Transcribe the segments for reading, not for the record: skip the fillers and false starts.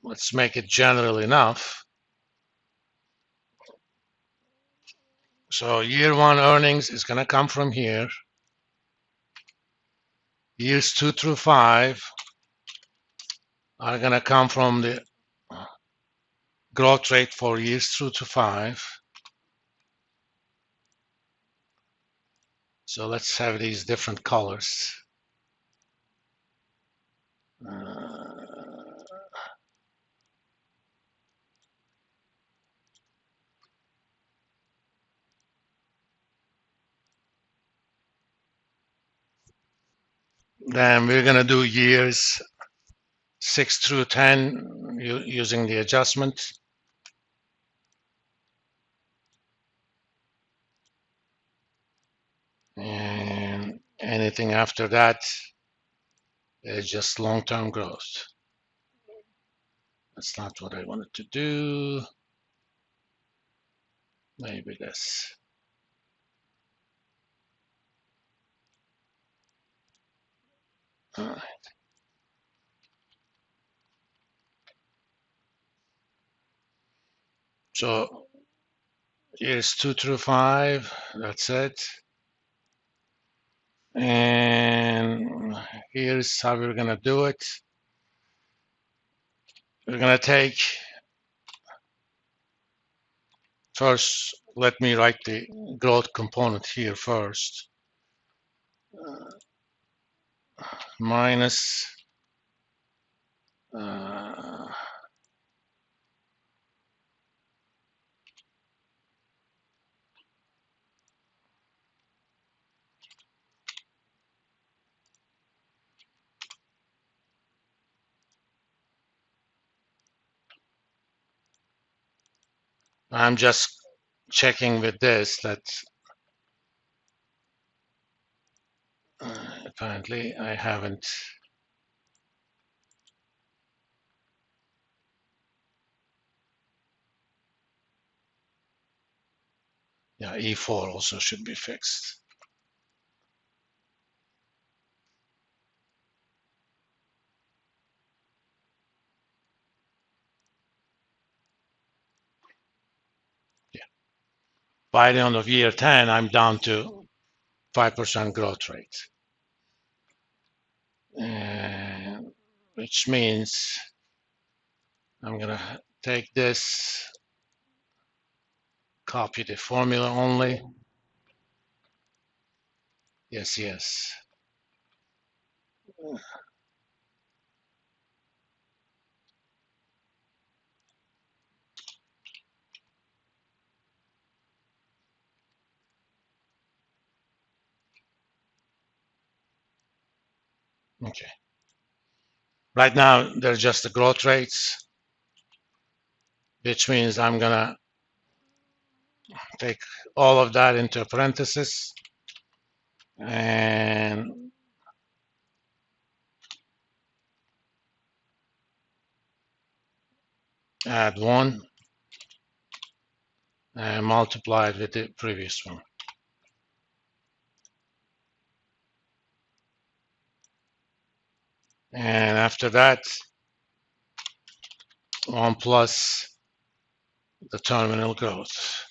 let's make it general enough. So year one earnings is going to come from here. Years 2 through 5 are going to come from the growth rate for years 2 to 5. So let's have these different colors. Then we're going to do years 6 through 10 using the adjustment. And anything after that is just long-term growth. That's not what I wanted to do. Maybe this. All right. So years 2 through 5, that's it. And here's how we're going to do it. We're going to take, first, let me write the growth component here first. Minus I'm just checking with this that apparently I haven't. Yeah, E4 also should be fixed. Yeah. By the end of year 10, I'm down to 5% growth rate. Which means I'm going to take this, copy the formula only. Yes, yes. Okay. Right now, they're just the growth rates, which means I'm going to take all of that into a parenthesis and add 1 and multiply it with the previous one. And after that, 1 plus the terminal growth.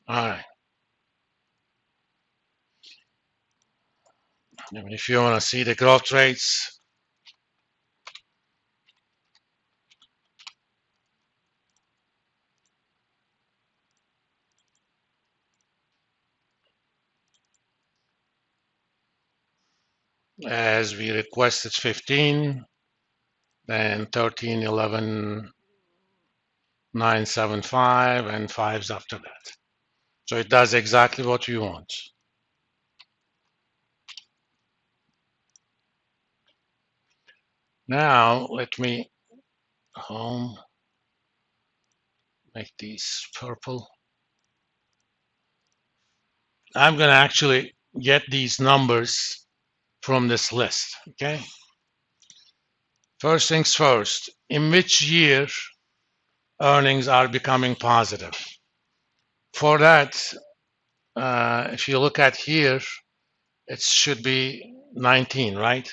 All right. And if you want to see the growth rates, as we requested 15, then 13, 11, 975, and 5s after that. So it does exactly what you want. Now, let me home, make these purple. I'm going to actually get these numbers from this list, okay? First things first, in which year earnings are becoming positive? For that, if you look at here, it should be 19, right?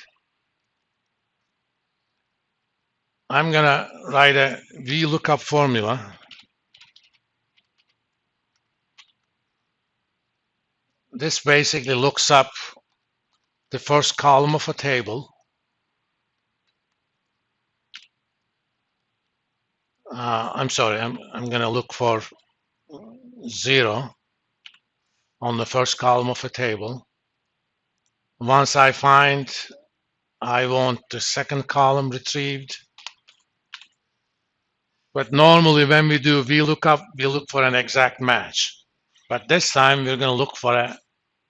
I'm gonna write a VLOOKUP formula. This basically looks up the first column of a table. I'm sorry, I'm gonna look for 0 on the first column of a table. Once I find I want the second column retrieved. But normally when we do VLOOKUP, we look for an exact match. But this time we're going to look for an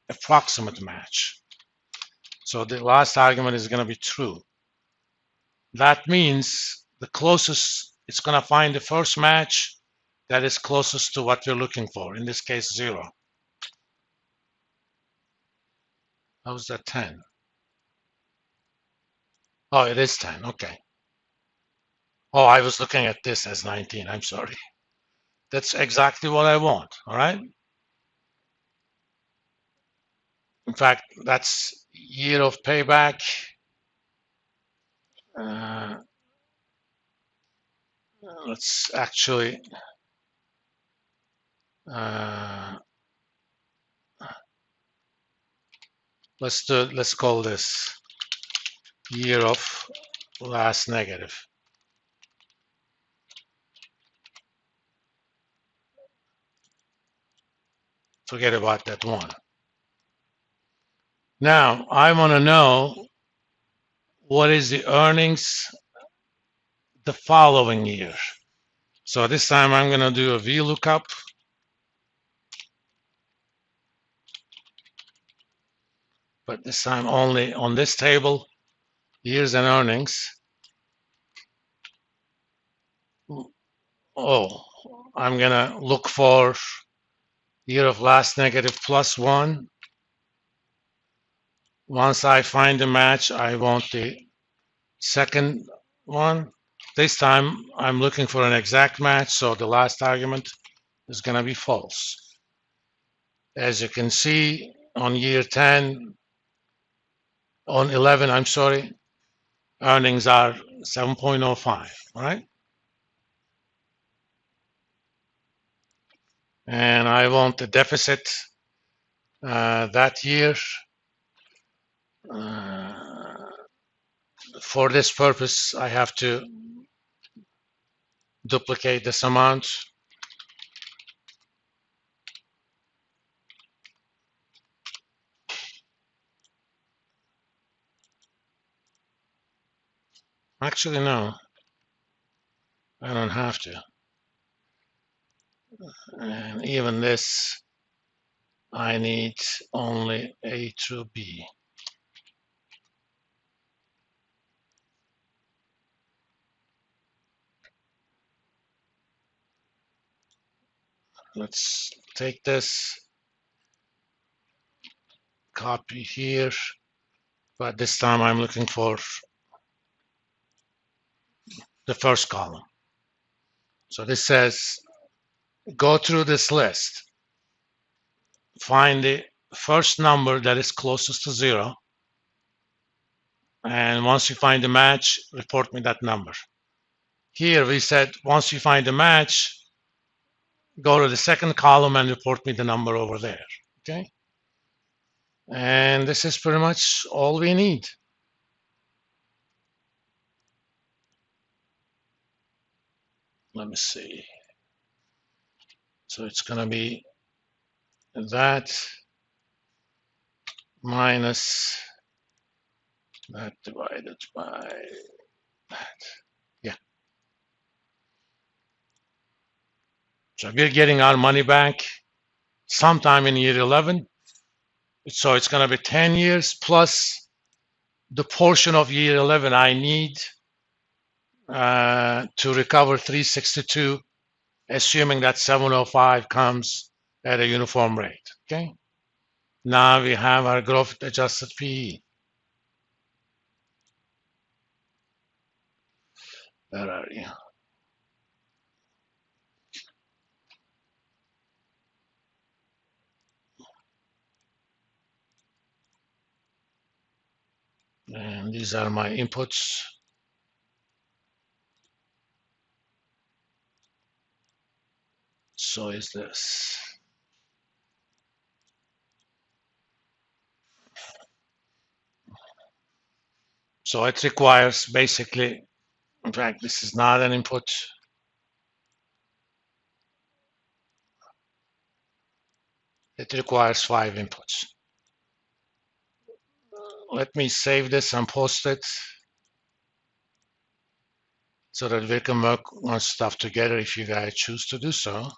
approximate match. So the last argument is going to be true. That means the closest, it's going to find the first match that is closest to what we're looking for. In this case, 0. How's that 10? Oh, it is 10. Okay. Oh, I was looking at this as 19. I'm sorry. That's exactly what I want. All right. In fact, that's year of payback. Let's actually let's call this year of last negative. Forget about that one. Now I want to know what is the earnings the following year. So this time I'm going to do a VLOOKUP. But this time only on this table, years and earnings. Oh, I'm going to look for year of last negative plus 1. Once I find a match, I want the second one. This time I'm looking for an exact match, so the last argument is going to be false. As you can see on year 10, on 11, I'm sorry, earnings are 7.05, all right? And I want the deficit that year. For this purpose, I have to duplicate this amount. Actually, no, I don't have to. And even this, I need only A through B. Let's take this, copy here, but this time I'm looking for the first column. So this says, go through this list, find the first number that is closest to 0, and once you find the match, report me that number. Here we said, once you find a match, go to the second column and report me the number over there, okay? And this is pretty much all we need. Let me see. So it's gonna be that minus that divided by that. Yeah. So we're getting our money back sometime in year 11. So it's going to be 10 years plus the portion of year 11 I need to recover 362, assuming that 705 comes at a uniform rate. Okay. Now we have our growth adjusted PE. Where are you? And these are my inputs. So is this. So it requires basically, in fact, this is not an input. It requires 5 inputs. Let me save this and post it so that we can work on stuff together if you guys choose to do so.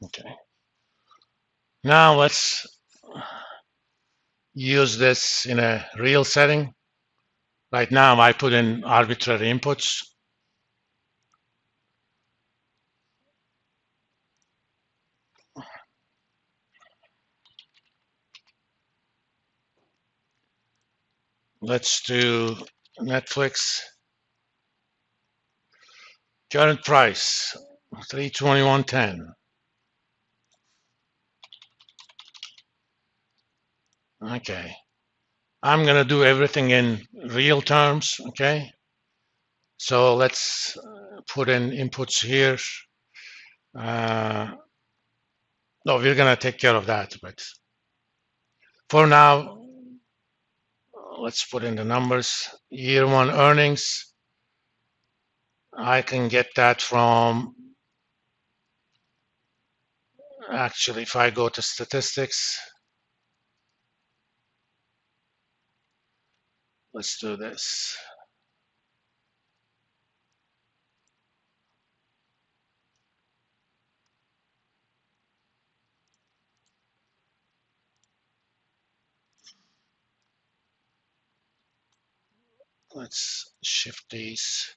Okay. Now let's use this in a real setting. Right now I put in arbitrary inputs. Let's do Netflix. Current price, $321.10. Okay. I'm gonna do everything in real terms, okay? So let's put in inputs here. No, we're gonna take care of that, but for now, let's put in the numbers. Year one earnings. I can get that from, actually, if I go to statistics, let's do this. Let's shift these.